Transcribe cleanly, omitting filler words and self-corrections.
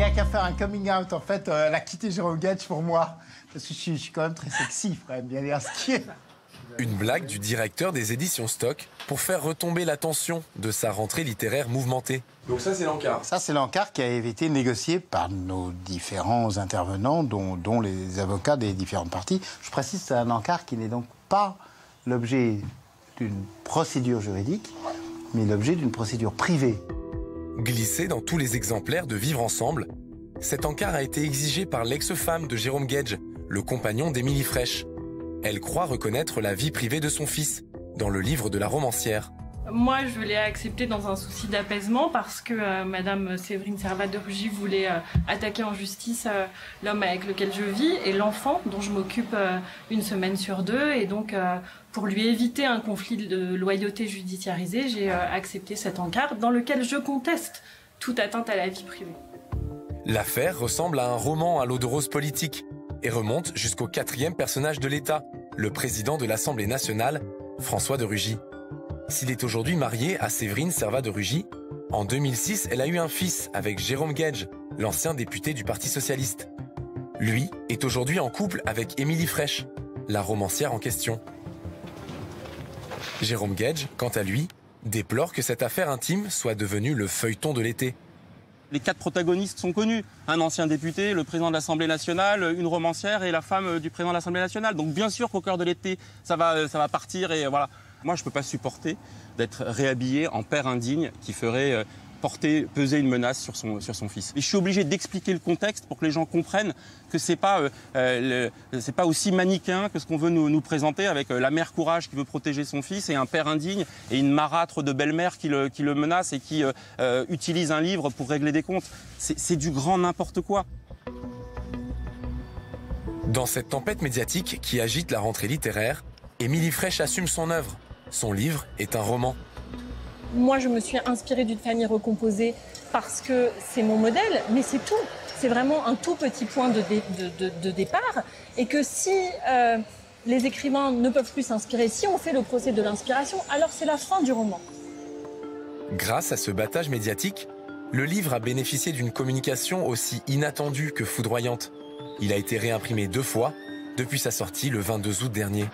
rien qu'à faire un coming out, en fait, elle a quitté Jérôme Gage pour moi. Parce que je suis quand même très sexy, il faudrait bien dire ce qui est. Une blague du directeur des éditions Stock pour faire retomber la tension de sa rentrée littéraire mouvementée. Donc ça, c'est l'encart. Ça, c'est l'encart qui a été négocié par nos différents intervenants, dont les avocats des différentes parties. Je précise, c'est un encart qui n'est donc pas l'objet d'une procédure juridique, mais l'objet d'une procédure privée. Glissé dans tous les exemplaires de Vivre ensemble, cet encart a été exigé par l'ex-femme de Jérôme Gage, le compagnon d'Émilie Frêche. Elle croit reconnaître la vie privée de son fils, dans le livre de la romancière. Moi, je l'ai accepté dans un souci d'apaisement parce que Madame Séverine Servat de Rugy voulait attaquer en justice l'homme avec lequel je vis et l'enfant dont je m'occupe une semaine sur deux. Et donc, pour lui éviter un conflit de loyauté judiciarisé, j'ai accepté cet encart dans lequel je conteste toute atteinte à la vie privée. L'affaire ressemble à un roman à l'eau de rose politique et remonte jusqu'au 4e personnage de l'État, le président de l'Assemblée nationale, François de Rugy. S'il est aujourd'hui marié à Séverine Servat de Rugy, en 2006, elle a eu un fils avec Jérôme Gage, l'ancien député du Parti socialiste. Lui est aujourd'hui en couple avec Émilie Frêche, la romancière en question. Jérôme Gage, quant à lui, déplore que cette affaire intime soit devenue le feuilleton de l'été. Les 4 protagonistes sont connus. Un ancien député, le président de l'Assemblée nationale, une romancière et la femme du président de l'Assemblée nationale. Donc bien sûr qu'au cœur de l'été, ça va partir et voilà. Moi, je ne peux pas supporter d'être réhabillé en père indigne qui ferait peser une menace sur son fils. Et je suis obligé d'expliquer le contexte pour que les gens comprennent que c'est pas aussi manichéen que ce qu'on veut nous présenter avec la mère courage qui veut protéger son fils et un père indigne et une marâtre de belle-mère qui le menace et qui utilise un livre pour régler des comptes. C'est du grand n'importe quoi. Dans cette tempête médiatique qui agite la rentrée littéraire, Émilie Frêche assume son œuvre. Son livre est un roman. Moi, je me suis inspirée d'une famille recomposée parce que c'est mon modèle, mais c'est tout. C'est vraiment un tout petit point de départ. Et que si les écrivains ne peuvent plus s'inspirer, si on fait le procès de l'inspiration, alors c'est la fin du roman. Grâce à ce battage médiatique, le livre a bénéficié d'une communication aussi inattendue que foudroyante. Il a été réimprimé 2 fois depuis sa sortie le 22 août dernier.